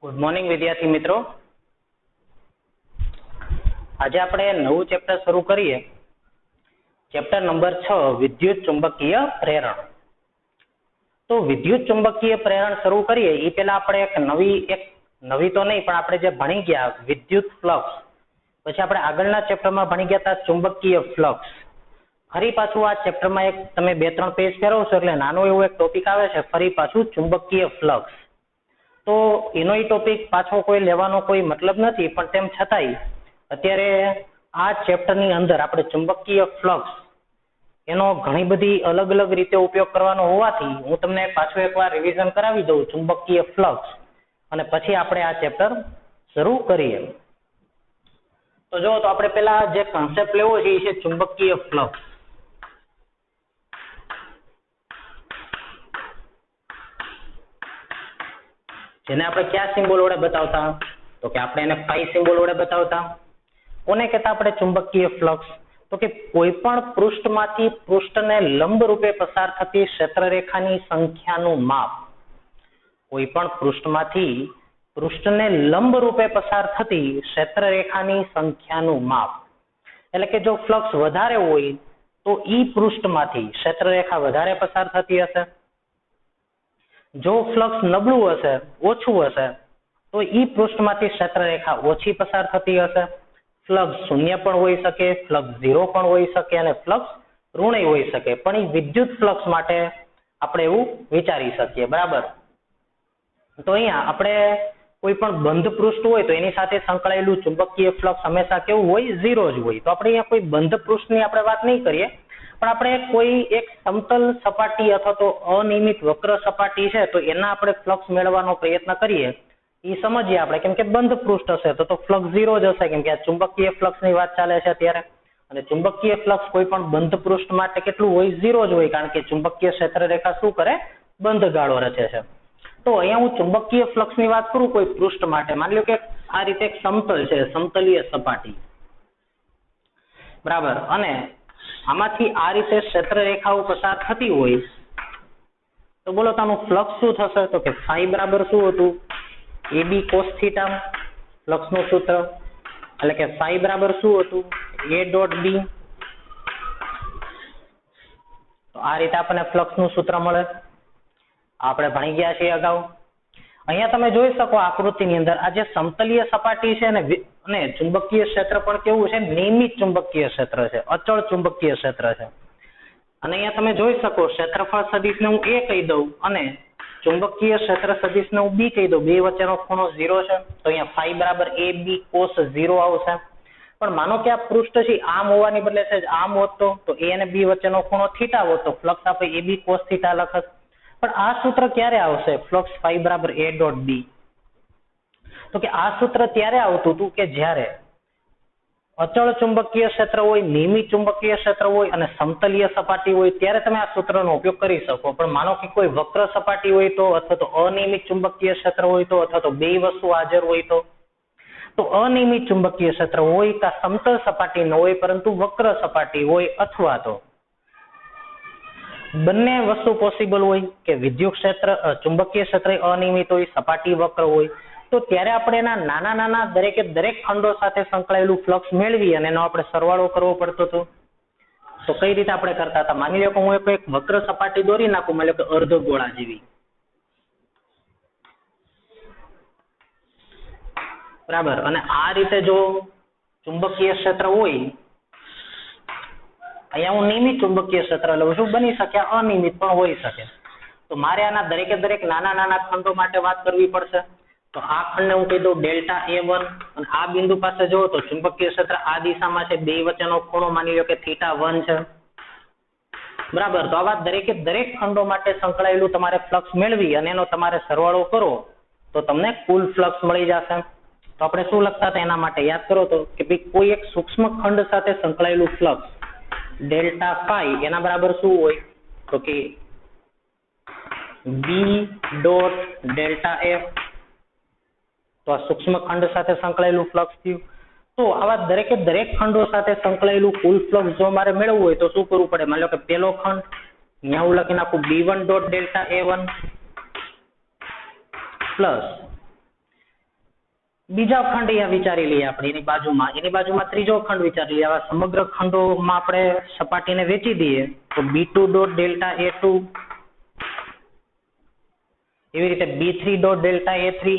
Good morning વિદ્યાર્થી મિત્રો. આજે આપણે નવું ચેપ્ટર શરૂ કરીએ. ચેપ્ટર નંબર 6 વિદ્યુત ચુંબકીય પ્રેરણ. તો વિદ્યુત ચુંબકીય પ્રેરણ શરૂ કરીએ એ પહેલા આપણે એક નવી તો નહીં પણ આપણે જે ભણી ગયા વિદ્યુત ફ્લક્સ, પછી આપણે આગળના ચેપ્ટરમાં ભણી ગયા હતા ચુંબકીય ફ્લક્સ. ફરી પાછું આ ચેપ્ટરમાં એક તમે 2-3 પેજ ફેરવશો એટલે નાનો એવો એક ટોપિક આવે છે ફરી પાછું ચુંબકીય ફ્લક્સ. તો એનો એ ટોપિક પાછો કોઈ લેવાનો કોઈ મતલબ નથી, પણ તેમ છતાંય અત્યારે આ ચેપ્ટરની અંદર આપણે ચુંબકીય ફ્લક્સ એનો ઘણી બધી અલગ અલગ રીતે ઉપયોગ કરવાનો હોવાથી હું તમને પાછું એકવાર રિવિઝન કરાવી દઉં ચુંબકીય ફ્લક્સ, અને પછી આપણે આ ચેપ્ટર શરૂ કરીએ. તો જો તો આપણે પેલા જે કોન્સેપ્ટ લેવો છે એ છે ચુંબકીય ફ્લક્સ. જેને આપણે કયા સિમ્બોલ વડે બતાવતા? તો કે આપણે એને પાઈ સિમ્બોલ વડે બતાવતા. કોને કહેતા આપણે ચુંબકીય ફ્લક્સ? તો કે કોઈ પણ પૃષ્ઠમાંથી પૃષ્ઠને લંબ રૂપે પસાર થતી ક્ષેત્રરેખાની સંખ્યાનું માપ. કોઈ પણ પૃષ્ઠમાંથી પૃષ્ઠને લંબ રૂપે પસાર થતી ક્ષેત્રરેખાની સંખ્યાનું માપ. એટલે કે જો ફ્લક્સ વધારે હોય તો ઈ પૃષ્ઠમાંથી ક્ષેત્રરેખા વધારે પસાર થતી હશે. જો ફ્લક્સ નબળું હશે, ઓછું હશે, તો ઈ પૃષ્ઠમાંથી ક્ષેત્રરેખા ઓછી પસાર થતી હશે. ફ્લક્સ શૂન્ય પણ હોઈ શકે, ફ્લક્સ 0 પણ હોઈ શકે અને ફ્લક્સ ઋણ હોઈ શકે, પણ એ વિદ્યુત ફ્લક્સ માટે આપણે એવું વિચારી શકીએ. બરાબર. તો અહીંયા આપણે કોઈ પણ બંધ પૃષ્ઠ હોય તો એની સાથે સંકળાયેલું ચુંબકીય ફ્લક્સ હંમેશા કેવું હોય? 0 જ હોય. તો આપણે અહીંયા કોઈ બંધ પૃષ્ઠની આપણે વાત નહીં કરીએ, પણ આપણે કોઈ એક સમતલ સપાટી અથવા તો અનિયમિત વક્ર સપાટી છે તો એના આપણે ફ્લક્સ મેળવવાનો પ્રયત્ન કરીએ એ સમજીએ આપણે. કેમ કે બંધ પૃષ્ઠ હશે તો ફ્લક્સ 0 જ હશે, કેમ કે આ ચુંબકીય ફ્લક્સની વાત ચાલે છે અત્યારે. અને ચુંબકીય ફ્લક્સ કોઈ પણ બંધ પૃષ્ઠ માટે કેટલું હોય? 0 જ હોય, કારણ કે ચુંબકીય ક્ષેત્રરેખા શું કરે? બંધ ગાળો રચે છે. તો અહીંયા હું ચુંબકીય ફ્લક્સની વાત કરું કોઈ પૃષ્ઠ માટે. માની લો કે આ રીતે એક સમતલ છે, સમતલીય સપાટી. બરાબર. અને આમાંથી આ રીતે ક્ષેત્રરેખાઓ પસાર થતી હોય તો બોલો તાનું ફ્લક્સ શું થશે? તો કે ફાઈ બરાબર શું હતું? AB cos θ ફ્લક્સનું સૂત્ર. એટલે કે ફાઈ બરાબર શું હતું? A.B. તો આ રીતે આપણને ફ્લક્સનું સૂત્ર મળે. આપણે ભણી ગયા છીએ અગાઉ. અહીંયા તમે જોઈ શકો આકૃતિની અંદર આ જે સમતલીય સપાટી છે ને, અને ચુંબકીય ક્ષેત્ર પણ કેવું છે? નિયમિત ચુંબકીય ક્ષેત્ર છે, અચળ ચુંબકીય ક્ષેત્ર છે. અને અહીંયા તમે જોઈ શકો ક્ષેત્રફળ સદિશને હું A કહી દઉં અને ચુંબકીય ક્ષેત્ર સદિશને હું B કહી દઉં. બે વચ્ચેનો ખૂણો 0 છે, તો અહીંયા ફાઈ બરાબર AB cos 0 આવશે. પણ માનો કે આ પૃષ્ઠ છે આમ હોવાની બદલે છે આમ હોત તો A અને B વચ્ચેનો ખૂણો θ હોત તો ફ્લક્સ આપણે AB cos θ લખત. પણ આ સૂત્ર ક્યારે આવશે? ફ્લક્સ ફાઈ બરાબર A.B. તો કે આ સૂત્ર ત્યારે આવતું હતું કે જ્યારે અચળ ચુંબકીય ક્ષેત્ર હોય, નિયમિત ચુંબકીય ક્ષેત્ર હોય અને સમતલીય સપાટી હોય ત્યારે તમે આ સૂત્રનો ઉપયોગ કરી શકો. પણ માનો કે કોઈ વક્ર સપાટી હોય તો, અથવા તો અનિયમિત ચુંબકીય ક્ષેત્ર હોય તો, અથવા તો બે વસ્તુ હાજર હોય તો અનિયમિત ચુંબકીય ક્ષેત્ર હોય કે સમતલ સપાટી ન હોય પરંતુ વક્ર સપાટી હોય, અથવા તો બંને વસ્તુ પોસિબલ હોય કે વિદ્યુત ક્ષેત્ર ચુંબકીય ક્ષેત્ર અનિયમિત હોય, સપાટી વક્ર હોય, તો ત્યારે આપણે એના નાના નાના દરેક ખંડો સાથે સંકળાયેલું ફ્લક્સ મેળવી અને એનો આપણે સરવાળો કરવો પડતો હતો. તો કઈ રીતે આપણે કરતા હતા? માની લો કે હું એક વક્ર સપાટી દોરી નાખું, માની લો કે અર્ધ ગોળા જેવી. બરાબર. અને આ રીતે જો ચુંબકીય ક્ષેત્ર હોય, અહીંયા હું નિયમિત ચુંબકીય ક્ષેત્ર લઉં છું, બની શકે અનિયમિત પણ હોઈ શકે. તો મારે આના દરેક નાના નાના ખંડો માટે વાત કરવી પડશે. તો આ ખંડને હું કહી દઉં ડેલ્ટા A1, અને આ બિંદુ પાસે જો તો ચુંબકીય ક્ષેત્ર આ દિશામાં છે, બે વચ્ચેનો ખૂણો માની લો કે θ1 છે. બરાબર. તો આવા દરેક ખંડો માટે સંકળાયેલું તમારે ફ્લક્સ મેળવી અને એનો તમારે સરવાળો કરો તો તમને કુલ ફ્લક્સ મળી જશે. તો આપણે શું લખતા હતા એના માટે યાદ કરો તો કે ભાઈ કોઈ એક સૂક્ષ્મ ખંડ સાથે સંકળાયેલું ફ્લક્સ ડેલ્ટા ફાઈ એના બરાબર શું હોય? તો કે B ડોટ ડેલ્ટા F. તો આ સૂક્ષ્મ ખંડ સાથે સંકળાયેલું ફ્લક્સ થયું. તો આવા દરેક ખંડો સાથે સંકળાયેલું કુલ ફ્લક્સ જો મારે મેળવવું હોય તો શું કરવું પડે? માની લો કે પેલો ખંડ અહીંયા હું લખી નાખું B1 dot delta A1 plus બીજા ખંડ અહીંયા વિચારી લઈએ આપણે એની બાજુમાં ત્રીજો ખંડ વિચારી લઈએ. આવા સમગ્ર ખંડોમાં આપણે સપાટીને વેચી દઈએ તો B2 ડોટ ડેલ્ટા A2, એવી રીતે B3 ડોટ ડેલ્ટા A3,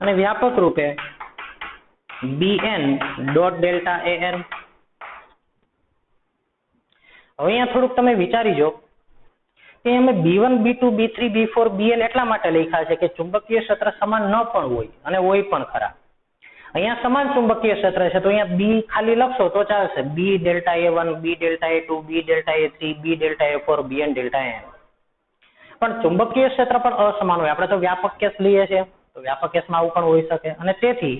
અને વ્યાપક રૂપે BN ડોટ ડેલ્ટા AN. હવે અહીંયા થોડુંક તમે વિચારી જો કે અમે B1 B2 B3 B4 BN એટલા માટે લખ્યા છે કે ચુંબકીય ક્ષેત્ર સમાન ન પણ હોય અને હોય પણ ખરા. અહીંયા સમાન ચુંબકીય ક્ષેત્ર છે તો અહીંયા B ખાલી લખશો તો ચાલશે. B delta A1, B delta A2, B delta A3, B delta A4, BN delta AN. પણ ચુંબકીય ક્ષેત્ર પણ અસમાન હોય. આપણે તો વ્યાપક કેસ લઈએ છીએ તો વ્યાપક કેસમાં આવું પણ હોઈ શકે, અને તેથી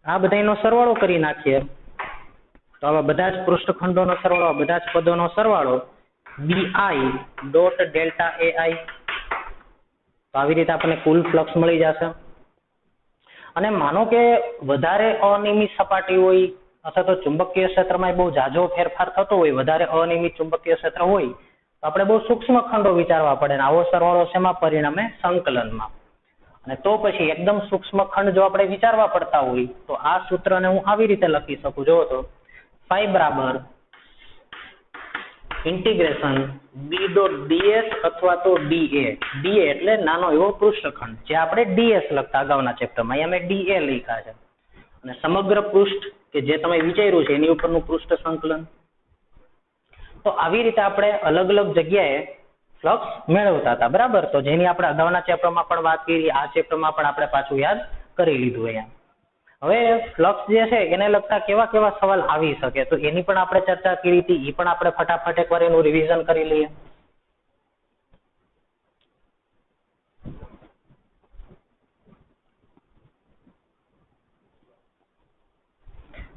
આ બધાનો સરવાળો કરી નાખીએ તો આવા બધા જ પૃષ્ઠખંડોનો સરવાળો, બધા જ પદોનો સરવાળો BI ડોટ ડેલ્ટા AI. તો આવી રીતે આપણને કુલ ફ્લક્સ મળી જશે. અને માનો કે વધારે અનિયમિત સપાટી હોય અથવા તો ચુંબકીય ક્ષેત્રમાં બહુ ઝાઝો ફેરફાર થતો હોય, વધારે અનિયમિત ચુંબકીય ક્ષેત્ર હોય તો આપણે બહુ સૂક્ષ્મ ખંડો વિચારવા પડે ને આવો સરવાળો શેમાં પરિણમે? સંકલનમાં. અને તો પછી એકદમ સૂક્ષ્મ ખંડ જો આપણે વિચારવા પડતા હોય તો આ સૂત્રને હું આવી રીતે લખી શકું. જો તો phi બરાબર ઇન્ટિગ્રેશન B ડોટ DS અથવા તો DA. DA એટલે નાનો એવો પૃષ્ઠખંડ, જે આપણે DS લખતા અગાઉના ચેપ્ટરમાં, અહીંયા મેં DA લખ્યા છે. અને સમગ્ર પૃષ્ઠ કે જે તમે વિચાર્યું છે એની ઉપરનું પૃષ્ઠ સંકલન. તો આવી રીતે આપણે અલગ અલગ જગ્યાએ ફ્લક્સ મેળવતા હતા, બરાબર. તો જેની આપણે અગાઉના ચેપ્ટરમાં પણ વાત કરી, આ ચેપ્ટરમાં પણ આપણે પાછું યાદ કરી લીધું. અહીંયા હવે ફ્લક્સ જે છે એને લગતા કેવા કેવા સવાલ આવી શકે તો એની પણ આપણે ચર્ચા કરી હતી. એ પણ આપણે ફટાફટ એકવાર એનું રિવિઝન કરી લઈએ.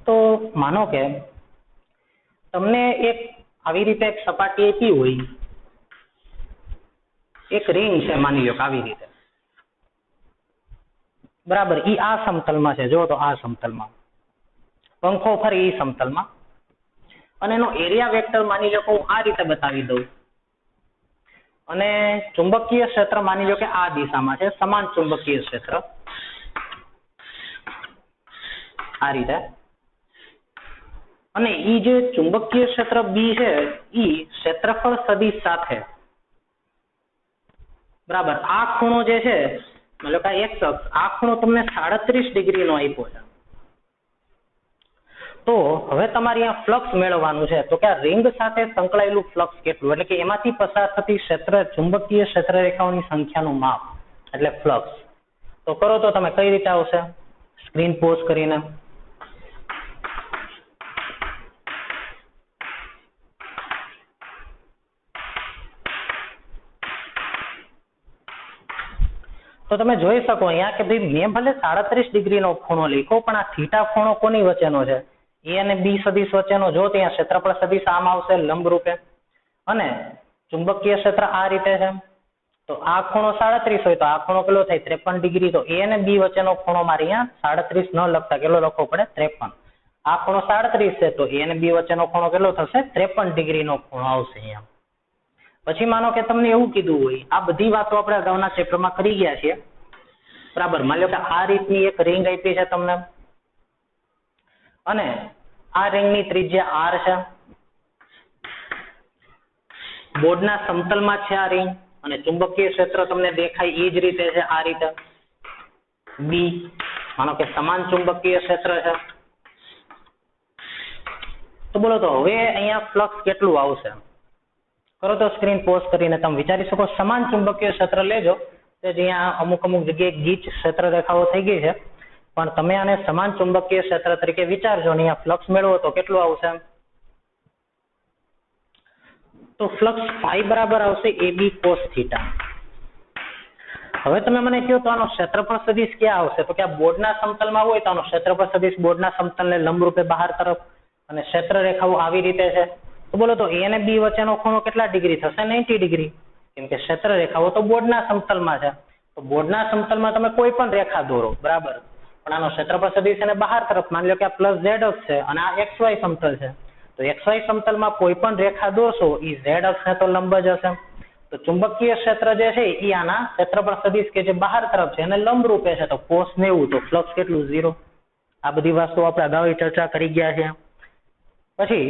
તો માનો કે તમને એક આવી રીતે એક સપાટી આપી હોય, એક રિંગ છે માની લો કે આવી રીતે, બરાબર. ઈ આ સમતલમાં છે, જો તો આ સમતલમાં પંખો ફરે ઈ સમતલમાં, અને એનો એરિયા વેક્ટર માની લો કે હું આ રીતે બતાવી દઉં, અને ચુંબકીય ક્ષેત્ર માની લો કે આ દિશામાં છે, સમાન ચુંબકીય ક્ષેત્ર આ રીતે. અને ઈ જે ચુંબકીય ક્ષેત્ર B છે ઈ ક્ષેત્રફળ સદિશ સાથે, બરાબર, આ ખૂણો જે છે મતલબ કે એક અક્ષ, આ ખૂણો તમને 37 ડિગ્રીનો આપ્યો છે. તો હવે તમારે અહીંયા ફ્લક્સ મેળવવાનું છે. તો કે આ રિંગ સાથે સંકળાયેલું ફ્લક્સ કેટલું, એટલે કે એમાંથી પસાર થતી ચુંબકીય ક્ષેત્ર રેખાઓની સંખ્યાનું માપ એટલે ફ્લક્સ. તો કરો તો તમે કઈ રીતે આવશે? સ્ક્રીન પોઝ કરીને તો તમે જોઈ શકો અહીંયા કે ભાઈ મેં ભલે 37 ડિગ્રીનો ખૂણો લખ્યો, પણ આ થીટા ખૂણો કોની વચ્ચેનો છે? A અને B સદિશ વચ્ચેનો. જો ત્યાં ક્ષેત્રફળ સદિશ આમ આવશે લંબ રૂપે, અને ચુંબકીય ક્ષેત્ર આ રીતે છે. તો આ ખૂણો 37 હોય તો આ ખૂણો કેટલો થાય? 53 ડિગ્રી. તો A અને B વચ્ચેનો ખૂણો મારે અહીંયા 37 ન લખતા કેટલો લખવો પડે? 53. આ ખૂણો 37 છે તો A અને B વચ્ચેનો ખૂણો કેટલો થશે? 53 ડિગ્રીનો ખૂણો આવશે અહીંયા. પછી માનો કે તમને એવું કીધું હોય, આ બધી વાતો આપણે અગાઉના ચેપ્ટરમાં કરી ગયા છીએ, બરાબર. માની લો કે આ રીતની એક રિંગ આપી છે તમને, અને આ રિંગની ત્રિજ્યા R છે, બોર્ડના સમતલમાં છે આ રિંગ, અને ચુંબકીય ક્ષેત્ર તમને દેખાય એ જ રીતે છે આ રીતે B. માનો કે સમાન ચુંબકીય ક્ષેત્ર છે. તો બોલો તો હવે અહીંયા ફ્લક્સ કેટલું આવશે? કરો તો સ્ક્રીન પોઝ કરીને તમે વિચારી શકો. સમાન ચુંબકીય ક્ષેત્ર લેજો, કે જ્યાં અમુક જગ્યાએ ગીચ ક્ષેત્ર રેખાઓ થઈ ગઈ છે, પણ તમે આને સમાન ચુંબકીય ક્ષેત્ર તરીકે વિચારજો અને અહીંયા ફ્લક્સ મેળવો તો કેટલું આવશે? તો ફ્લક્સ phi બરાબર આવશે AB cos θ. હવે તમે મને કહો તો આનો ક્ષેત્રફળ સદિશ ક્યાં આવશે? તો કે આ બોર્ડના સમતલમાં હોય તો આનો ક્ષેત્રફળ સદિશ બોર્ડના સમતલને લંબ રૂપે બહાર તરફ, અને ક્ષેત્ર રેખાઓ આવી રીતે છે. તો બોલો તો A અને B વચ્ચેનો ખૂણો કેટલા ડિગ્રી થશે? 90 ડિગ્રી. કેમ કે ક્ષેત્ર રેખાઓ તો બોર્ડના સમતલમાં છે. તો બોર્ડના સમતલમાં તમે કોઈ પણ રેખા દોરો, બરાબર, પણ આનો ક્ષેત્રફળ સદિશ અને બહાર તરફ માની લો કે આ પ્લસ Z અક્ષ છે અને આ XY સમતલ છે. તો XY સમતલમાં કોઈ પણ રેખા દોરશો એ Z અક્ષને તો લંબ જ હશે. તો ચુંબકીય ક્ષેત્ર જે છે એ આના ક્ષેત્રફળ સદિશ કે જે બહાર તરફ છે એને લંબ રૂપે છે, તો cos 90, તો ફ્લક્સ કેટલું 0. આ બધી વસ્તુ આપણે અગાઉ ચર્ચા કરી ગયા છે. પછી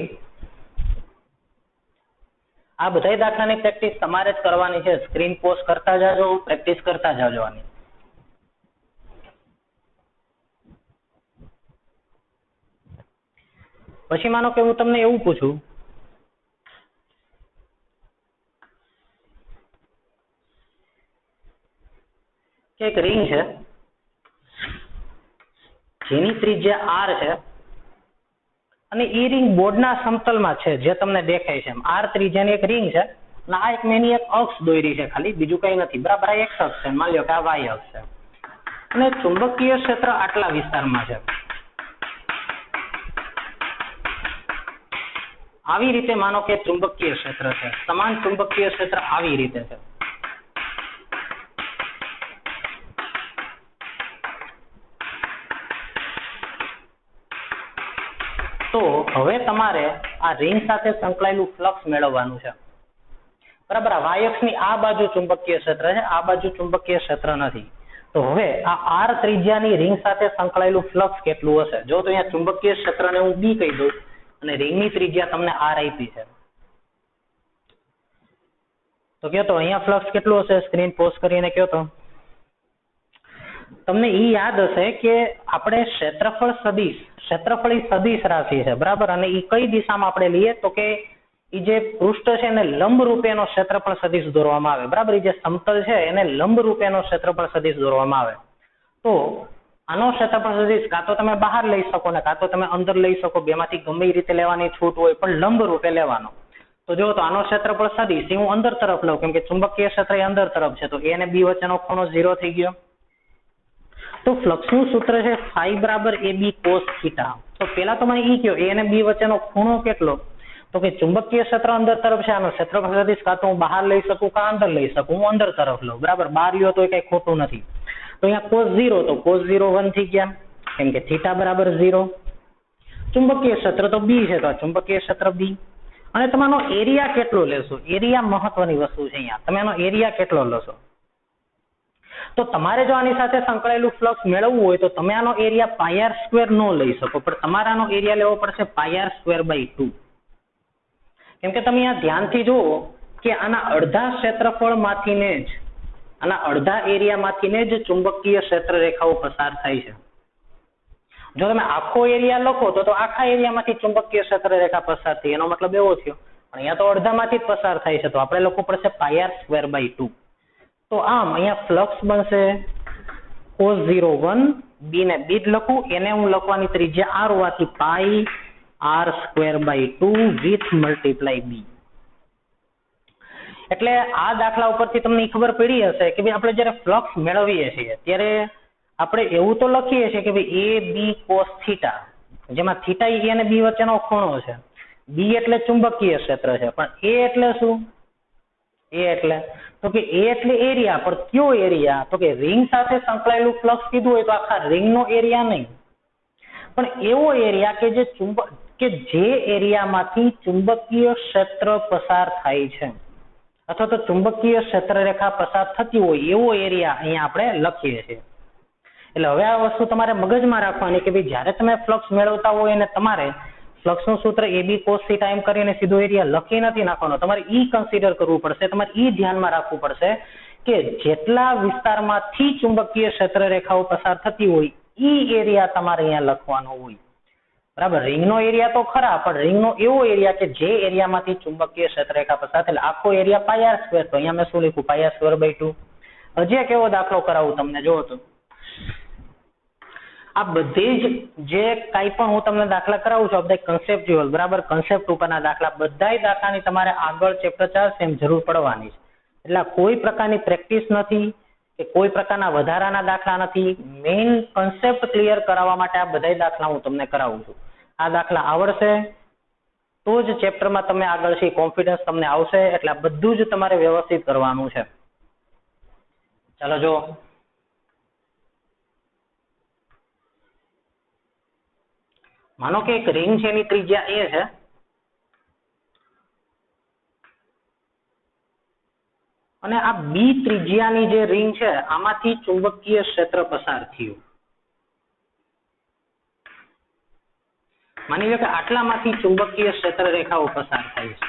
આ બધા દાખલાની પ્રેક્ટિસ તમારે જ કરવાની છે. સ્ક્રીન પોઝ કરતા જાજો, પ્રેક્ટિસ કરતા જાજો આની. પછી માનો કે હું તમને એવું પૂછું કે એક રિંગ છે જેની ત્રિજ્યા r છે અને એ રિંગ બોર્ડના સમતલમાં છે, જે તમને દેખાય છે. r ત્રિજ્યાની એક રિંગ છે અને આ એક મેની એક અક્ષ દોરી છે, ખાલી બીજું કઈ નથી. બરાબર, આ એક અક્ષ છે, માની લો કે આ y અક્ષ છે અને ચુંબકીય ક્ષેત્ર આટલા વિસ્તારમાં છે. આવી રીતે માનો કે ચુંબકીય ક્ષેત્ર છે, સમાન ચુંબકીય ક્ષેત્ર આવી રીતે છે. તો હવે તમારે આ રિંગ સાથે સંકળાયેલું ફ્લક્સ મેળવવાનું છે. બરાબર, આ y અક્ષની આ બાજુ ચુંબકીય ક્ષેત્ર છે, આ બાજુ ચુંબકીય ક્ષેત્ર નથી. તો હવે આ r ત્રિજ્યાની રિંગ સાથે સંકળાયેલું ફ્લક્સ કેટલું હશે? જો તો અહીંયા ચુંબકીય ક્ષેત્રને હું b કહી દઉં અને રિંગની ત્રિજ્યા તમને r આપી છે, તો કયો તો અહીંયા ફ્લક્સ કેટલું હશે? સ્ક્રીન પોઝ કરીને કયો તો. તમને એ યાદ હશે કે આપણે ક્ષેત્રફળ એ સદિશ રાશિ છે. બરાબર, અને એ કઈ દિશામાં આપણે લઈએ તો કે એ જે પૃષ્ઠ છે એને લંબ રૂપેનો ક્ષેત્રફળ સદિશ દોરવામાં આવે. બરાબર, એ જે સમતલ છે એને લંબ રૂપેનો ક્ષેત્રફળ સદિશ દોરવામાં આવે. તો આનો ક્ષેત્રફળ સદિશ કાં તો તમે બહાર લઈ શકો ને કાં તો તમે અંદર લઈ શકો, બેમાંથી ગમે એ રીતે લેવાની છૂટ હોય, પણ લંબ રૂપે લેવાનો. તો જો તો આનો ક્ષેત્રફળ સદિશ હું અંદર તરફ લઉં, કેમ કે ચુંબકીય ક્ષેત્ર એ અંદર તરફ છે, તો a અને b વચ્ચેનો ખૂણો 0 થઈ ગયો. તો ફ્લક્સનું સૂત્ર છે phi બરાબર ab cos theta. તો પેલા તો મને એ કહો, a અને b વચ્ચેનો ખૂણો કેટલો? તો કે ચુંબકીય ક્ષેત્ર અંદર તરફ છે, આનો ક્ષેત્રફળ સદિશ કાં તો હું બહાર લઈ શકું કાં અંદર લઈ શકું. હું અંદર તરફ લઉં. બરાબર, બહાર લ્યો તો કઈ ખોટું નથી. તો અહીંયા cos 0, તો cos 0 1 થઈ ગયા, કેમ કે થીટા બરાબર 0. ચુંબકીય ક્ષેત્ર તો b છે, તો આ ચુંબકીય ક્ષેત્ર b. અને તમારો એરિયા કેટલો લેશો? એરિયા મહત્વની વસ્તુ છે. અહીંયા તમે આનો એરિયા કેટલો લેશો? તો તમારે જો આની સાથે સંકળાયેલું ફ્લક્સ મેળવવું હોય તો તમે આનો એરિયા પાઈ આર સ્ક્વેર ન લઈ શકો, પણ તમારે આનો એરિયા લેવો પડશે પાઈ આર સ્ક્વેર બાય 2. કેમ કે તમે અહીંયા ધ્યાનથી જુઓ કે આના અડધા ક્ષેત્રફળમાંથીને જ, આના અડધા એરિયામાંથીને જ ચુંબકીય ક્ષેત્ર રેખાઓ પસાર થાય છે. જો તમે આખો એરિયા લખો તો આખા એરિયામાંથી ચુંબકીય ક્ષેત્ર રેખા પસાર થઈ, એનો મતલબ એવો થયો. પણ અહીંયા તો અડધામાંથી જ પસાર થાય છે, તો આપણે લખવું પડશે પાઈ આર સ્ક્વેર બાય 2. તો આમ અહીંયા ફ્લક્સ બનશે cos 0 1, b ને b જ લખું, એને હું લખવાની ત્રિજ્યા r હોવાથી pi r square by 2 with multiply b. એટલે આ દાખલા ઉપરથી તમને ખબર પડી હશે કે ભાઈ આપણે જ્યારે ફ્લક્સ મેળવીએ છીએ ત્યારે આપણે એવું તો લખીએ છીએ કે ભાઈ a b cos થીટા, જેમાં થીટા એ અને b વચ્ચેનો ખૂણો છે, b એટલે ચુંબકીય ક્ષેત્ર છે, પણ a એટલે શું? a એટલે તો કે a એટલે એરિયા, પણ કયો એરિયા? તો કે રિંગ સાથે સંકળાયેલું ફ્લક્સ કીધું હોય તો આખા રિંગનો એરિયા નહીં, પણ એવો એરિયા કે જે એરિયામાંથી ચુંબકીય ક્ષેત્ર પસાર થાય છે અથવા તો ચુંબકીય ક્ષેત્ર રેખા પસાર થતી હોય એવો એરિયા અહીંયા આપણે લખીએ છીએ. એટલે હવે આ વસ્તુ તમારે મગજમાં રાખવાની કે ભાઈ જ્યારે તમે ફ્લક્સ મેળવતા હોય અને તમારે ફ્લક્સનું સૂત્ર ab cos θ એમ કરીને સીધો એરિયા લખી નથી નાખવાનો, તમારે ઈ કન્સિડર કરવું પડશે, તમારે ઈ ધ્યાનમાં રાખવું પડશે કે જેટલા વિસ્તારમાંથી ચુંબકીય ક્ષેત્ર રેખાઓ પસાર થતી હોય ઈ એરિયા તમારે અહીંયા લખવાનો હોય. બરાબર, રિંગનો એરિયા તો ખરા, પણ રિંગનો એવો એરિયા કે જે એરિયામાંથી ચુંબકીય ક્ષેત્ર રેખા પસાર થાય, આખો એરિયા પાઈ આર સ્ક્વેર. તો અહીંયા મેં શું લખ્યું? પાઈ આર સ્ક્વેર બાય 2. હજી કેવો દાખલો કરાવું તમને, જોવો તો આ બધી જ જે કાંઈ પણ હું તમને દાખલા કરાવું છું બધા કન્સેપ્ચ્યુઅલ, બરાબર, કન્સેપ્ટ ઉપરના દાખલા, બધાય દાખલાની તમારે આગળ ચેપ્ટર ચાલશે એમ જરૂર પડવાની છે. એટલે કોઈ પ્રકારની પ્રેક્ટિસ નથી કે કોઈ પ્રકારના વધારાના દાખલા નથી. મેઇન કન્સેપ્ટ ક્લિયર કરાવવા માટે આ બધાય દાખલા હું તમને કરાવું છું. આ દાખલા આવડશે તો જ ચેપ્ટરમાં તમે આગળ છે કોન્ફિડન્સ તમને આવશે. એટલે આ બધું જ તમારે વ્યવસ્થિત કરવાનું છે. ચાલો જો માનો કે એક રિંગ છે, એની ત્રિજ્યા a છે અને આ બી ત્રિજ્યાની જે રિંગ છે આમાંથી ચુંબકીય ક્ષેત્ર પસાર થયું. માની લો કે આટલામાંથી ચુંબકીય ક્ષેત્ર રેખાઓ પસાર થાય છે.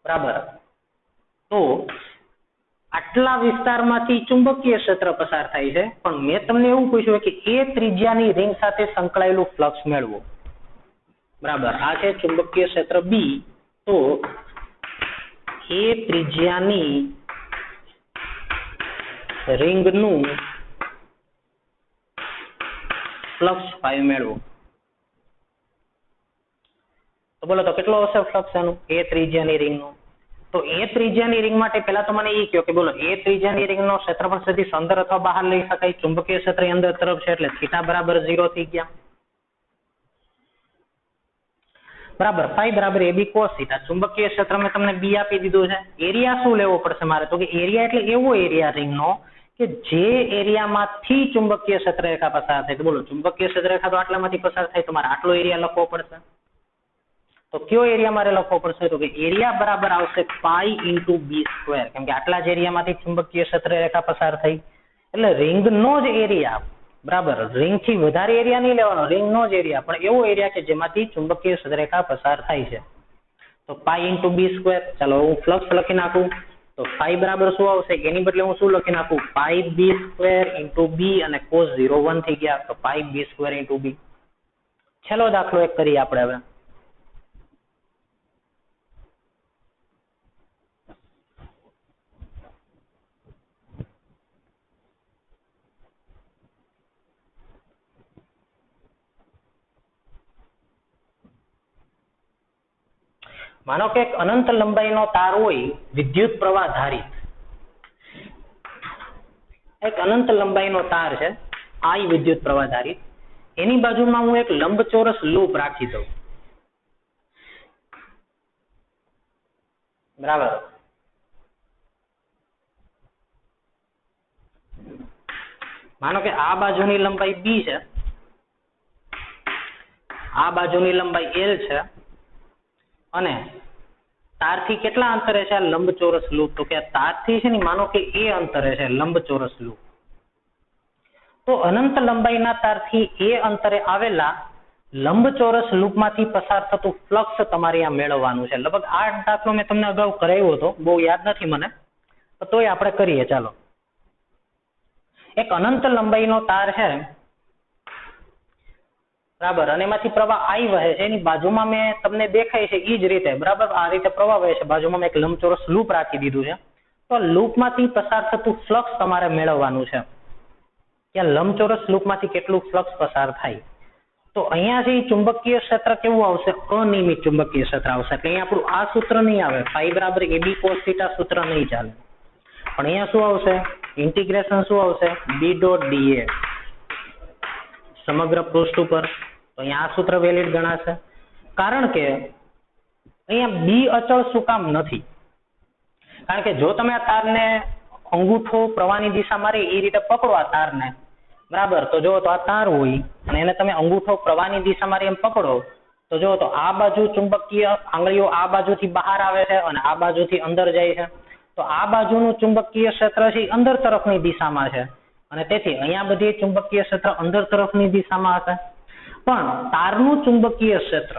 બરાબર. તો આટલા વિસ્તારમાંથી ચુંબકીય ક્ષેત્ર પસાર થાય છે, પણ મેં તમને એવું પૂછ્યું કે એ ત્રિજ્યાની રિંગ સાથે સંકળાયેલું ફ્લક્સ મેળવો. બરાબર. આ છે ચુંબકીય ક્ષેત્ર બી. તો એ ત્રિજ્યાની રિંગનું ફ્લક્સ ફાઈ મેળવો. તો બોલો તો કેટલો હશે ફ્લક્સ એનું એ ત્રિજ્યાની રિંગનું? તો એ ત્રિજ્યાની રિંગ માટે પહેલા તો મને એ કહો કે બોલો એ ત્રિજ્યાની રિંગનો ક્ષેત્રફળ સદિશ અંદર અથવા બહાર લઈ શકાય? ચુંબકીય ક્ષેત્ર અંદર તરફ છે એટલે થીટા બરાબર 0 થઈ ગયા. બરાબર. ફાઈ બરાબર AB cos થીટા. ચુંબકીય ક્ષેત્ર મેં તમને બી આપી દીધું છે. એરિયા શું લેવો પડશે મારે? તો કે એરિયા એટલે એવો એરિયા રિંગનો કે જે એરિયામાંથી ચુંબકીય ક્ષેત્ર રેખા પસાર થાય. તો બોલો ચુંબકીય ક્ષેત્ર રેખા તો આટલામાંથી પસાર થાય તો મારે આટલો એરિયા લખવો પડશે. તો કયો એરિયા મારે લખવો પડશે? તો કે એરિયા બરાબર આવશે પાઈ ઇન્ટુ બી સ્ક્વેર. કેમ કે આટલા જ એરિયામાંથી ચુંબકીય ક્ષેત્ર રેખા પસાર થઈ એટલે રિંગનો જ એરિયા. બરાબર. રિંગ થી વધારે એરિયા નહીં લેવાનો, રિંગનો જ એરિયા, પણ એવો એરિયા કે જેમાંથી ચુંબકીય ક્ષેત્ર રેખા પસાર થાય છે. તો પાઈ ઇન્ટુ બી સ્ક્વેર. ચાલો હું ફ્લક્સ લખી નાખું. તો ફાઈ બરાબર શું આવશે? એની બદલે હું શું લખી નાખું? પાઈ બી સ્ક્વેર ઇન્ટુ બી અને cos 0 1 થઈ ગયા. તો પાઈ બી સ્ક્વેર ઇન્ટુ બી. છેલ્લો દાખલો એક કરીએ આપણે હવે. માનો કે એક અનંત લંબાઈનો તાર હોય વિદ્યુત પ્રવાહ ધારિત. એક અનંત લંબાઈનો તાર છે આ વિદ્યુત પ્રવાહ ધારિત. એની બાજુમાં હું એક લંબચોરસ લૂપ રાખી દઉં. બરાબર. માનો કે આ બાજુની લંબાઈ બી છે, આ બાજુની લંબાઈ L છે, અને તારથી કેટલા અંતરે છે આ લંબચોરસ લૂપ? તો કે તારથી છે ને માનો કે એ અંતરે છે લંબચોરસ લૂપ. તો અનંત લંબાઈના તારથી એ અંતરે આવેલા લંબચોરસ લૂપમાંથી પસાર થતું ફ્લક્સ તમારે આ મેળવવાનું છે. લગભગ આ દાખલો મેં તમને અગાઉ કરાવ્યો હતો, બહુ યાદ નથી મને, તો તોય આપણે કરીએ. ચાલો. એક અનંત લંબાઈનો તાર છે, બરાબર, અને એમાંથી પ્રવાહ I વહે છે. એની બાજુમાં મેં તમને દેખાય છે એ જ રીતે, બરાબર, આ રીતે પ્રવાહ વહે છે. બાજુમાં મેં એક લંબચોરસ લૂપ રાખી દીધું છે. તો લૂપમાંથી પસાર થતું ફ્લક્સ તમારે મેળવવાનું છે. કે લંબચોરસ લૂપમાંથી કેટલું ફ્લક્સ પસાર થાય. તો અહીંયા જે ચુંબકીય ક્ષેત્ર કેવું આવશે? અનિયમિત ચુંબકીય ક્ષેત્ર આવશે. એટલે અહીંયા આપણું આ સૂત્ર નહીં આવે, ફાઈ બરાબર AB cos થીટા સૂત્ર નહીં ચાલે. પણ અહીંયા શું આવશે? ઇન્ટિગ્રેશન શું આવશે? B ડોટ dA સમગ્ર પૃષ્ઠ ઉપર. તો અહીંયા આ સૂત્ર વેલિડ ગણાશે. કારણ કે અહીંયા બી અચળ શું કામ નથી? કારણ કે જો તમે આ તારને અંગૂઠો પ્રવાહની દિશા મારી એ રીતે પકડો આ તારને, બરાબર, તો જો તો આ તાર હોય અને એને તમે અંગૂઠો પ્રવાહની દિશા મારી એમ પકડો તો જો તો આ બાજુ ચુંબકીય આંગળીઓ આ બાજુથી બહાર આવે છે અને આ બાજુથી અંદર જાય છે. તો આ બાજુનું ચુંબકીય ક્ષેત્ર છે અંદર તરફની દિશામાં છે અને તેથી અહીંયા બધી ચુંબકીય ક્ષેત્ર અંદર તરફની દિશામાં હશે. પણ તારનું ચુંબકીય ક્ષેત્ર,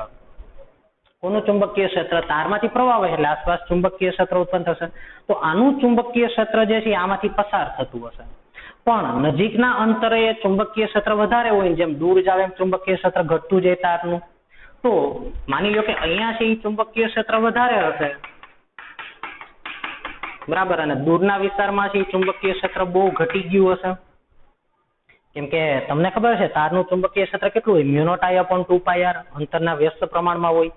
કોનું ચુંબકીય ક્ષેત્ર? તારમાંથી પ્રવાહ વહે એટલે આસપાસ ચુંબકીય ક્ષેત્ર ઉત્પન્ન થશે. તો આનું ચુંબકીય ક્ષેત્ર જે છે આમાંથી પસાર થતું હશે. પણ નજીકના અંતરે ચુંબકીય ક્ષેત્ર વધારે હોય, જેમ દૂર જાવ એમ ચુંબકીય ક્ષેત્ર ઘટતું જાય તારનું. તો માની લો કે અહીંયા છે એ ચુંબકીય ક્ષેત્ર વધારે હશે, બરાબર, અને દૂરના વિસ્તારમાં છે એ ચુંબકીય ક્ષેત્ર બહુ ઘટી ગયું હશે. કેમ કે તમને ખબર છે તારનું ચુંબકીય ક્ષેત્ર કેટલું હોય? μ0I/2πr અંતરના વ્યસ્ત પ્રમાણમાં હોય.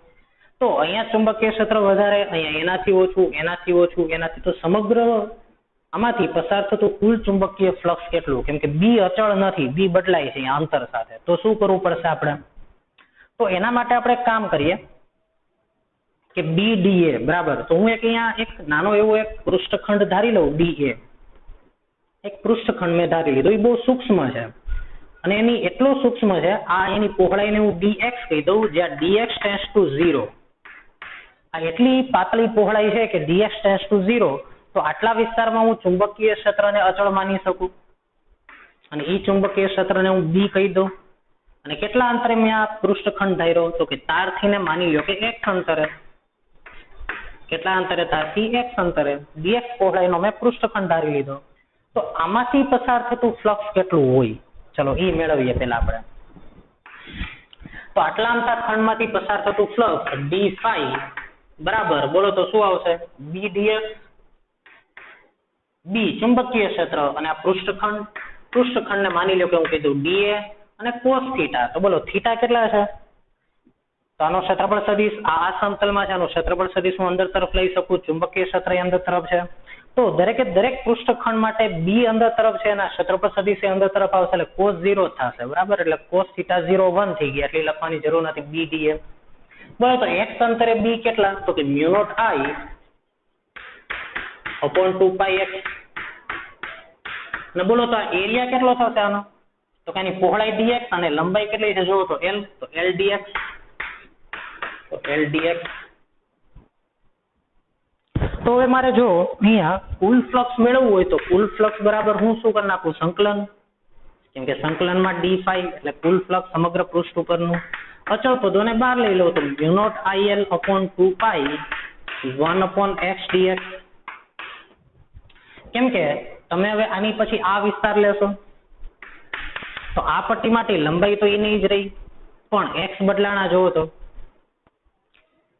તો અહીંયા ચુંબકીય ક્ષેત્ર વધારે, અહીંયા એનાથી ઓછું, એનાથી ઓછું, એનાથી, તો સમગ્ર આમાંથી પસાર થતું કુલ ચુંબકીય ફ્લક્સ કેટલું? કેમ કે બી અચળ નથી, બી બદલાય છે અહીંયા અંતર સાથે. તો શું કરવું પડશે આપણે? તો એના માટે આપણે એક કામ કરીએ કે BDA, બરાબર. તો હું અહીંયા એક નાનો એવો એક પૃષ્ઠખંડ ધારી લઉં, DA. એક પૃષ્ઠખંડ મેં ધારી લીધો, એ બહુ સૂક્ષ્મ છે અને એની એટલો સૂક્ષ્મ છે, આ એની પહોળાઈને હું dx કહી દઉં, જ્યાં dx ટેન્ડ્સ ટુ 0. આ એટલી પાતળી પહોળાઈ છે કે dx ટેન્ડ્સ ટુ 0, તો આટલા વિસ્તારમાં હું ચુંબકીય ક્ષેત્રને અચળ માની શકું અને એ ચુંબકીય ક્ષેત્રને હું બી કહી દઉં. અને કેટલા અંતરે મેં આ પૃષ્ઠખંડ ધાર્યો? તો કે તારથી ને માની લો કે x અંતરે. કેટલા અંતરે? તારથી x અંતરે. dx પહોળાઈનો મેં પૃષ્ઠખંડ ધારી લીધો. તો આમાંથી પસાર થતું ફ્લક્સ કેટલું હોય? ચલો એ મેળવીએ પેલા આપણે. તો આટલા અંતર ખંડમાંથી પસાર થતું ફ્લક્સ d phi બરાબર, બોલો તો શું આવશે? b dx. b ચુંબકીય ક્ષેત્ર અને આ પૃષ્ઠખંડને માની લો કે હું કીધું dA અને cos થીટા. તો બોલો થીટા કેટલા છે? તો આનો ક્ષેત્રફળ સદિશ આ સમતલમાં છે, આનું ક્ષેત્રફળ સદિશ હું અંદર તરફ લઈ શકું, ચુંબકીય ક્ષેત્ર અંદર તરફ છે. તો દરેકે દરેક પૃષ્ઠખંડ માટે b અંદર તરફ છે અને ક્ષેત્રફળ સદિશ અંદર તરફ આવશે એટલે cos 0 થશે બરાબર. એટલે cos થીટા 0 1 થઈ ગયા એટલે લખવાની જરૂર નથી, b dA. બોલો તો x અંતરે b કેટલા? તો કે mu naught I upon 2 pi x. અને બોલો તો આ એરિયા કેટલો થશે આનો? તો કે આની પહોળાઈ dx અને લંબાઈ કેટલી છે જોવો તો l, તો l dx. તો l dx. તો હવે મારે જો અહીંયા કુલ ફ્લક્સ મેળવવું હોય તો કુલ ફ્લક્સ બરાબર હું શું કરી નાખું? સંકલન. કેમ કે સંકલનમાં d phi એટલે કુલ ફ્લક્સ સમગ્ર પૃષ્ઠ ઉપરનું. અચળ પદોને બહાર લઈ લો તો mu naught IL upon 2 pi 1 upon x dx. કેમ કે તમે હવે આની પછી આ વિસ્તાર લેશો તો આ પટ્ટી માટે લંબાઈ તો એની જ રહી, પણ x બદલાણા જોવો તો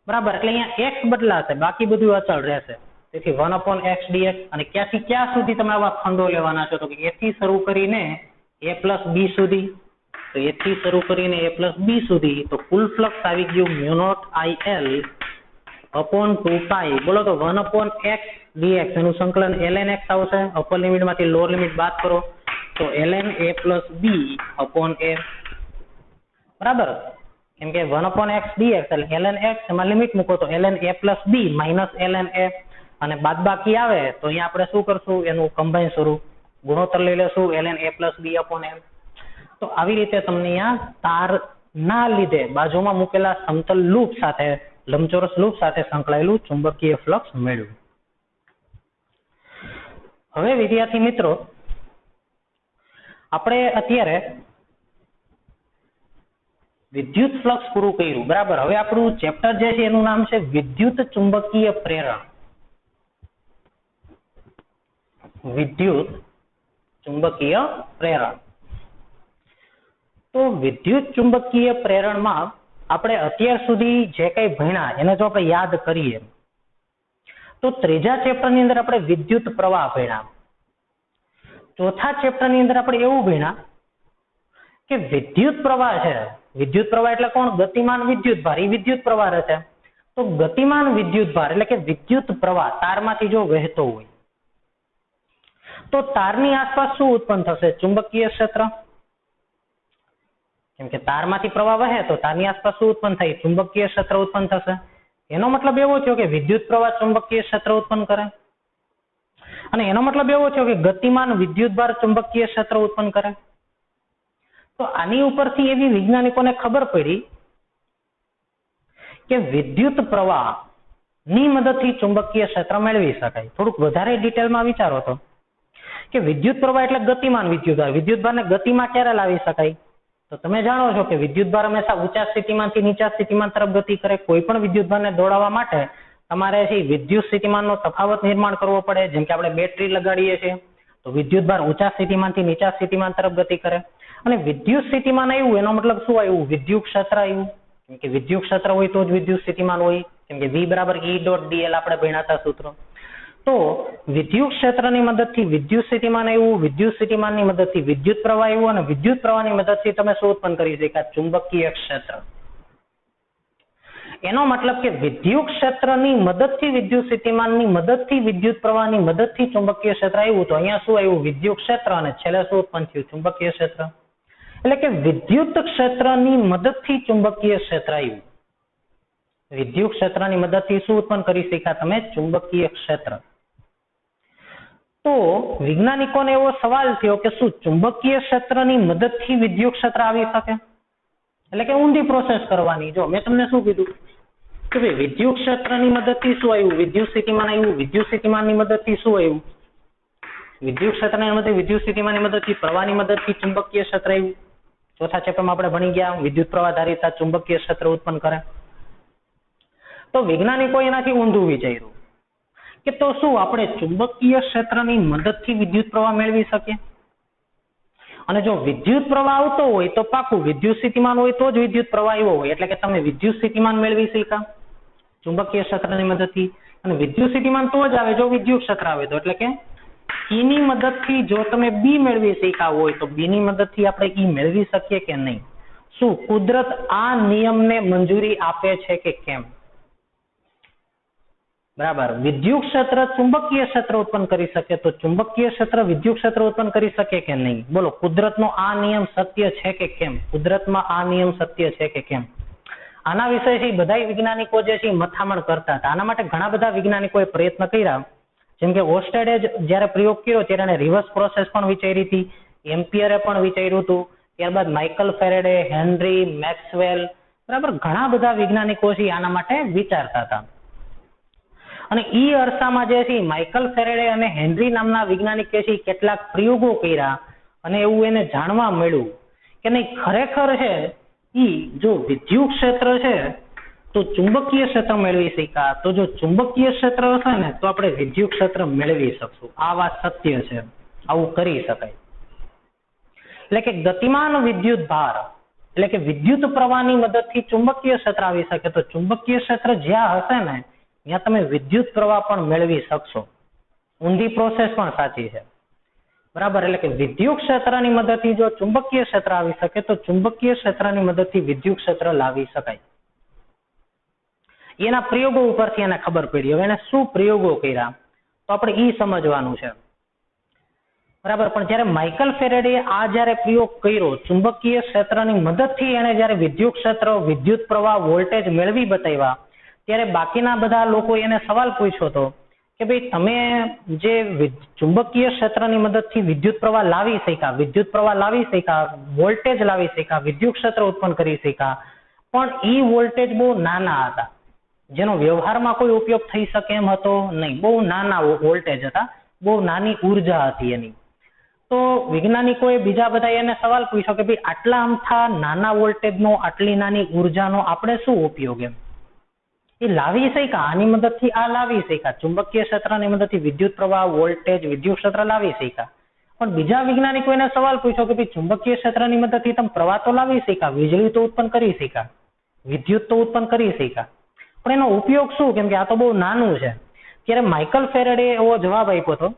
બરાબર. એટલે અહીંયા x બદલાશે, બાકી બધું અચળ રહેશે. તેથી 1 upon x dx. અને ક્યાંથી ક્યાં સુધી તમે આવા ખંડો લેવાના છો? તો કે a થી શરૂ કરીને a plus b સુધી. તો a થી શરૂ કરીને a plus b સુધી. તો કુલ ફ્લક્સ આવી ગયું mu naught IL upon 2 pi. બોલો તો 1 upon x dx એનું સંકલન ln x આવશે. અપર લિમિટ માંથી લોઅર લિમિટ બાદ કરો તો ln a plus b upon a બરાબર. કેમ કે 1 upon x dx એટલે ln x એમાં લિમિટ મૂકો તો ln a plus b minus ln a. અને બાદબાકી આવે તો અહીંયા આપણે શું કરશું? એનું કમ્બાઈન સ્વરૂપ ગુણોત્તર લઈ લેશું ln a plus b upon a. તો આવી રીતે તમને અહીંયા તારના લીધે બાજુમાં મૂકેલા સમતલ લૂપ સાથે, લંબચોરસ લૂપ સાથે સંકળાયેલું ચુંબકીય ફ્લક્સ મેળવ્યું. હવે વિદ્યાર્થી મિત્રો આપણે અત્યારે વિદ્યુત ફ્લક્સ પૂરું કર્યું બરાબર. હવે આપણું ચેપ્ટર જે છે એનું નામ છે વિદ્યુત ચુંબકીય પ્રેરણ. વિદ્યુત ચુંબકીય પ્રેરણ. તો વિદ્યુત ચુંબકીય પ્રેરણમાં આપણે અત્યાર સુધી જે કંઈ ભણ્યા એને જો આપણે યાદ કરીએ તો ત્રીજા ચેપ્ટરની અંદર આપણે વિદ્યુત પ્રવાહ ભણ્યા. ચોથા ચેપ્ટરની અંદર આપણે એવું ભણ્યા કે વિદ્યુત પ્રવાહ છે. વિદ્યુત પ્રવાહ એટલે કોણ? ગતિમાન વિદ્યુત ભાર. એ વિદ્યુત પ્રવાહ છે. તો ગતિમાન વિદ્યુત ભાર એટલે કે વિદ્યુત પ્રવાહ તારમાંથી જો વહેતો હોય તો તારની આસપાસ શું ઉત્પન્ન થશે? ચુંબકીય ક્ષેત્ર. કેમ કે તારમાંથી પ્રવાહ વહે તો તારની આસપાસ શું ઉત્પન્ન થાય? ચુંબકીય ક્ષેત્ર ઉત્પન્ન થશે. એનો મતલબ એવો થયો કે વિદ્યુત પ્રવાહ ચુંબકીય ક્ષેત્ર ઉત્પન્ન કરે અને એનો મતલબ એવો થયો કે ગતિમાન વિદ્યુત ભાર ચુંબકીય ક્ષેત્ર ઉત્પન્ન કરે. તો આની ઉપરથી એવી વૈજ્ઞાનિકોને ખબર પડી કે વિદ્યુત પ્રવાહ ની મદદથી ચુંબકીય ક્ષેત્ર મેળવી શકાય. થોડુંક વધારે ડિટેલમાં વિચારો તો કે વિદ્યુત પ્રવાહ એટલે ગતિમાન વિદ્યુતભાર. વિદ્યુતભારને ગતિમાં ક્યારે લાવી શકાય? તો તમે જાણો છો કે વિદ્યુતભાર હંમેશા ઊંચા સ્થિતિમાનથી નીચા સ્થિતિમાન તરફ ગતિ કરે. કોઈ પણ વિદ્યુતભારને દોડાવવા માટે તમારે વિદ્યુત સ્થિતિમાનનો તફાવત નિર્માણ કરવો પડે. જેમ કે આપણે બેટરી લગાડીએ છીએ તો વિદ્યુતભાર ઊંચા સ્થિતિમાનથી નીચા સ્થિતિમાન તરફ ગતિ કરે. અને વિદ્યુત સ્થિતિમાન આવ્યું એનો મતલબ શું આવ્યું? વિદ્યુત ક્ષેત્ર આવ્યું. કેમ કે વિદ્યુત ક્ષેત્ર હોય તો જ વિદ્યુત સ્થિતિમાન હોય. કેમ કે V બરાબર E ડોટ dl આપણે ભણ્યા હતા સૂત્ર. તો વિદ્યુત ક્ષેત્રની મદદથી વિદ્યુત સ્થિતિમાન આવ્યું, વિદ્યુત સ્થિતિમાનની મદદથી વિદ્યુત પ્રવાહ આવ્યું અને વિદ્યુત પ્રવાહની મદદથી તમે શું ઉત્પન્ન કરી શક્યા? ચુંબકીય ક્ષેત્ર. એનો મતલબ કે વિદ્યુત ક્ષેત્રની મદદથી વિદ્યુત સ્થિતિમાનની મદદથી વિદ્યુત પ્રવાહની મદદથી ચુંબકીય ક્ષેત્ર આવ્યું. તો અહીંયા શું આવ્યું? વિદ્યુત ક્ષેત્ર અને છેલ્લે શું ઉત્પન્ન થયું? ચુંબકીય ક્ષેત્ર. એટલે કે વિદ્યુત ક્ષેત્રની મદદથી ચુંબકીય ક્ષેત્ર આવ્યું. વિદ્યુત ક્ષેત્રની મદદથી શું ઉત્પન્ન કરી શક્યા તમે? ચુંબકીય ક્ષેત્ર. તો વૈજ્ઞાનિકોને એવો સવાલ થયો કે શું ચુંબકીય ક્ષેત્રની મદદથી વિદ્યુત ક્ષેત્ર આવી શકે? એટલે કે ઊંધી પ્રોસેસ કરવાની. જો મેં તમને શું કીધું કે ભાઈ વિદ્યુત ક્ષેત્રની મદદથી શું આવ્યું? વિદ્યુત સ્થિતિમાન આવ્યું. વિદ્યુત સ્થિતિમાનની મદદથી શું આવ્યું? વિદ્યુત ક્ષેત્રની મદદથી વિદ્યુત સ્થિતિમાનની મદદથી પ્રવાહની મદદથી ચુંબકીય ક્ષેત્ર આવ્યું. ચોથા ચેપ્ટરમાં આપણે ભણી ગયા વિદ્યુત પ્રવાહ ધારિતા ચુંબકીય ક્ષેત્ર ઉત્પન્ન કરે. તો વૈજ્ઞાનિકો એનાથી ઊંધું વિચાર્યું કે તો શું આપણે ચુંબકીય ક્ષેત્રની મદદથી વિદ્યુત પ્રવાહ મેળવી શકીએ? અને જો વિદ્યુત પ્રવાહ આવતો હોય તો પાકું વિદ્યુત સ્થિતિમાન હોય તો જ વિદ્યુત પ્રવાહ આવ્યો હોય, એટલે કે તમે વિદ્યુત સ્થિતિમાન મેળવી શક્યા ચુંબકીય ક્ષેત્રની મદદથી. અને વિદ્યુત સ્થિતિમાન તો જ આવે જો વિદ્યુત ક્ષેત્ર આવે તો, એટલે કે ઈ ની મદદથી જો તમે બી મેળવી શક્યા હોય તો બી ની મદદથી આપણે ઈ મેળવી શકીએ કે નહીં? શું કુદરત આ નિયમને મંજૂરી આપે છે કે કેમ? બરાબર, વિદ્યુત ક્ષેત્ર ચુંબકીય ક્ષેત્ર ઉત્પન્ન કરી શકે તો ચુંબકીય ક્ષેત્ર વિદ્યુત ક્ષેત્ર ઉત્પન્ન કરી શકે કે નહીં? બોલો, કુદરતનો આ નિયમ સત્ય છે કે કેમ? કુદરતમાં આ નિયમ સત્ય છે કે કેમ? આના વિશે બધા વૈજ્ઞાનિકો જે છે મથામણ કરતા હતા. આના માટે ઘણા બધા વૈજ્ઞાનિકોએ પ્રયત્ન કર્યા. જેમ કે ઓસ્ટેડે જયારે પ્રયોગ કર્યો ત્યારે એને રિવર્સ પ્રોસેસ પણ વિચારી હતી, એમ્પિયરે પણ વિચાર્યું હતું, ત્યારબાદ માઇકલ ફેરેડે, હેનરી મેક્સવેલ, બરાબર, ઘણા બધા વૈજ્ઞાનિકો છે આના માટે વિચારતા હતા. અને ઈ અરસામાં જે છે માઇકલ ફેરેડે અને હેનરી નામના વૈજ્ઞાનિકે છે કેટલાક પ્રયોગો કર્યા અને એવું એને જાણવા મળ્યું કે નહીં, ખરેખર છે ઈ જો વિદ્યુત ક્ષેત્ર છે તો ચુંબકીય ક્ષેત્ર મેળવી શક્યા, તો જો ચુંબકીય ક્ષેત્ર હશે ને તો આપણે વિદ્યુત ક્ષેત્ર મેળવી શકશું. આ વાત સત્ય છે, આવું કરી શકાય. એટલે કે ગતિમાન વિદ્યુત ભાર, એટલે કે વિદ્યુત પ્રવાહની મદદથી ચુંબકીય ક્ષેત્ર આવી શકે તો ચુંબકીય ક્ષેત્ર જ્યાં હશે ને ત્યાં તમે વિદ્યુત પ્રવાહ પણ મેળવી શકશો. ઊંધી પ્રોસેસ પણ સાચી છે, બરાબર. એટલે કે વિદ્યુત ક્ષેત્રની મદદથી જો ચુંબકીય ક્ષેત્ર આવી શકે તો ચુંબકીય ક્ષેત્રની મદદથી વિદ્યુત ક્ષેત્ર લાવી શકાય. એના પ્રયોગો ઉપરથી એને ખબર પડી. હવે એને શું પ્રયોગો કર્યા તો આપણે ઈ સમજવાનું છે, બરાબર. પણ જયારે માઇકલ ફેરેડે જયારે પ્રયોગ કર્યો ચુંબકીય ક્ષેત્રની મદદથી એને જયારે વિદ્યુત ક્ષેત્ર, વિદ્યુત પ્રવાહ, વોલ્ટેજ મેળવી બતાવ્યા, ત્યારે બાકીના બધા લોકો એને સવાલ પૂછ્યો હતો કે ભાઈ તમે જે ચુંબકીય ક્ષેત્રની મદદથી વિદ્યુત પ્રવાહ લાવી શક્યા, વિદ્યુત પ્રવાહ લાવી શક્યા, વોલ્ટેજ લાવી શક્યા, વિદ્યુત ક્ષેત્ર ઉત્પન્ન કરી શક્યા, પણ ઈ વોલ્ટેજ બહુ નાના હતા, જેનો વ્યવહારમાં કોઈ ઉપયોગ થઈ શકે એમ હતો નહીં. બહુ નાના વોલ્ટેજ હતા, બહુ નાની ઉર્જા હતી એની. તો વૈજ્ઞાનિકોએ બીજા બધા એને સવાલ પૂછ્યો કે ભાઈ આટલા અમથા નાના વોલ્ટેજનો, આટલી નાની ઉર્જાનો આપણે શું ઉપયોગ? એમ એ લાવી શક્યા, આની મદદથી આ લાવી શક્યા, ચુંબકીય ક્ષેત્રની મદદથી વિદ્યુત પ્રવાહ, વોલ્ટેજ, વિદ્યુત ક્ષેત્ર લાવી શક્યા. પણ બીજા વૈજ્ઞાનિકો એને સવાલ પૂછ્યો કે ભાઈ ચુંબકીય ક્ષેત્રની મદદથી તમે પ્રવાહ તો લાવી શક્યા, વીજળી તો ઉત્પન્ન કરી શક્યા, વિદ્યુત તો ઉત્પન્ન કરી શક્યા, પણ એનો ઉપયોગ શું? કેમ કે આ તો બહુ નાનું છે. ત્યારે માઇકલ ફેરેડે એવો જવાબ આપ્યો હતો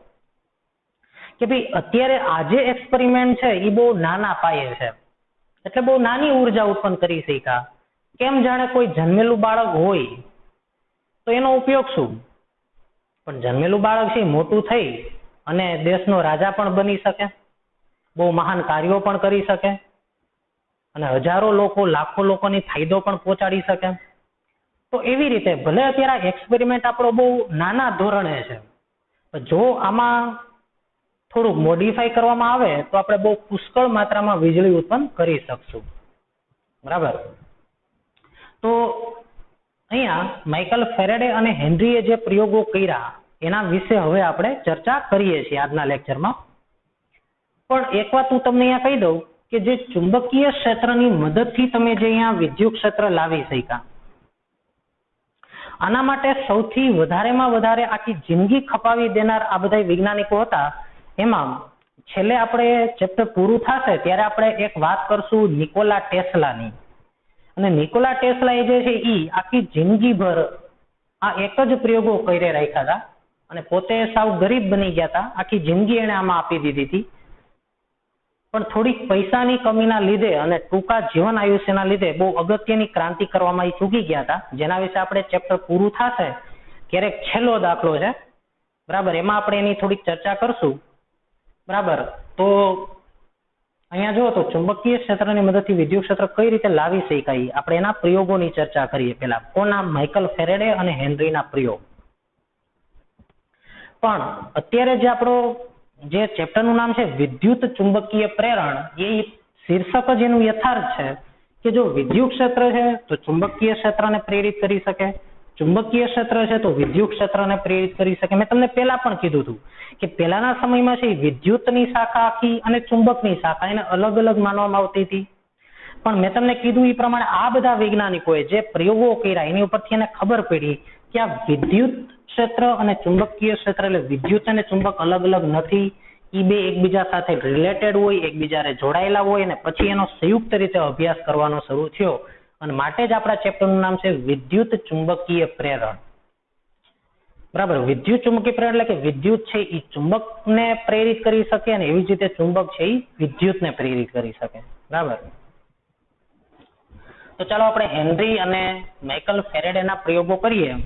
કે ભાઈ અત્યારે આજે એક્સપેરિમેન્ટ છે એ બહુ નાના પાયે છે, એટલે બહુ નાની ઉર્જા ઉત્પન્ન કરી શક્યા. કેમ જાણે કોઈ જન્મેલું બાળક હોય તો એનો ઉપયોગ શું? પણ જન્મેલું બાળક છે મોટું થઈ અને દેશનો રાજા પણ બની શકે, બહુ મહાન કાર્યો પણ કરી શકે અને હજારો લોકો, લાખો લોકોની ફાયદો પણ પહોંચાડી શકે. તો એવી રીતે ભલે અત્યારે એક્સપેરિમેન્ટ આપણો બહુ નાના ધોરણે છે, જો આમાં થોડુંક મોડિફાઈ કરવામાં આવે તો આપણે બહુ પુષ્કળ માત્રામાં વીજળી ઉત્પન્ન કરી શકશું, બરાબર. તો અહીંયા માઇકલ ફેરેડે અને હેનરીએ જે પ્રયોગો કર્યા એના વિશે હવે આપણે ચર્ચા કરીએ છીએ આજના લેક્ચરમાં. પણ એક વાત હું તમને અહીંયા કહી દઉં કે જે ચુંબકીય ક્ષેત્રની મદદથી તમે જે અહીંયા વિદ્યુત ક્ષેત્ર લાવી શક્યા, આના માટે સૌથી વધારેમાં વધારે આખી જિંદગી ખપાવી દેનાર આ બધા વૈજ્ઞાનિકો હતા. એમાં છેલ્લે આપણે ચેપ્ટર પૂરું થશે ત્યારે આપણે એક વાત કરશું નિકોલા ટેસ્લાની. અને નિકોલા ટેસ્લા જે છે એ આખી જિંદગીભર આ એક જ પ્રયોગો કરી રાખ્યા હતા અને પોતે સાવ ગરીબ બની ગયા હતા. આખી જિંદગી એને આમાં આપી દીધી હતી, પણ થોડીક પૈસાની કમીના લીધે અને ટૂંકા જીવન આયુષ્યના લીધે બહુ અગત્યની ક્રાંતિ કરવામાં એ ચૂકી ગયા હતા, જેના વિશે આપણે ચેપ્ટર પૂરું થશે ક્યારેક છેલ્લો દાખલો છે, બરાબર, એમાં આપણે એની થોડીક ચર્ચા કરશું, બરાબર. તો અહીંયા જુઓ તો ચુંબકીય ક્ષેત્રની મદદથી વિદ્યુત ક્ષેત્ર કઈ રીતે લાવી શકાય, આપણે એના પ્રયોગોની ચર્ચા કરીએ. પેલા કોના? માઇકલ ફેરેડે અને હેનરીના પ્રયોગ. પણ અત્યારે જે આપણો જે ચેપ્ટરનું નામ છે વિદ્યુત ચુંબકીય પ્રેરણ, એ શીર્ષક જ એનું યથાર્થ છે કે જો વિદ્યુત ક્ષેત્ર છે તો ચુંબકીય ક્ષેત્રને પ્રેરિત કરી શકે, ચુંબકીય ક્ષેત્ર છે તો વિદ્યુત ક્ષેત્રને પ્રેરિત કરી શકે. મેં તમને પહેલા પણ કીધું હતું કે પહેલાના સમયમાં છે વિદ્યુતની શાખા આખી અને ચુંબકની શાખા એને અલગ અલગ માનવામાં આવતી હતી. પણ મેં તમને કીધું એ પ્રમાણે આ બધા વૈજ્ઞાનિકોએ જે પ્રયોગો કર્યા એની ઉપરથી એને ખબર પડી કે આ વિદ્યુત ક્ષેત્ર અને ચુંબકીય ક્ષેત્ર એટલે વિદ્યુત અને ચુંબક અલગ અલગ નથી. એ બે એકબીજા સાથે રિલેટેડ હોય, એકબીજાને જોડાયેલા હોય અને પછી એનો સંયુક્ત રીતે અભ્યાસ કરવાનો શરૂ થયો અને માટે જ આપણા ચેપ્ટરનું નામ છે વિદ્યુત ચુંબકીય પ્રેરણ. બરાબર. વિદ્યુત ચુંબકીય પ્રેરણ એટલે કે વિદ્યુત છે એ ચુંબકને પ્રેરિત કરી શકે અને એવી જ રીતે ચુંબક છે એ વિદ્યુતને પ્રેરિત કરી શકે. બરાબર. તો ચાલો આપણે હેનરી અને માઇકલ ફેરેડેના પ્રયોગો કરીએ.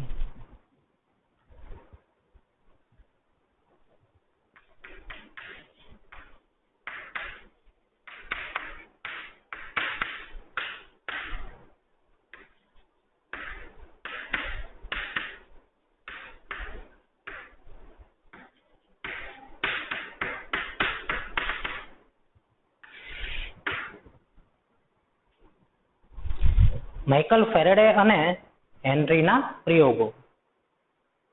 માઇકલ ફેરેડે અને હેનરીના પ્રયોગો.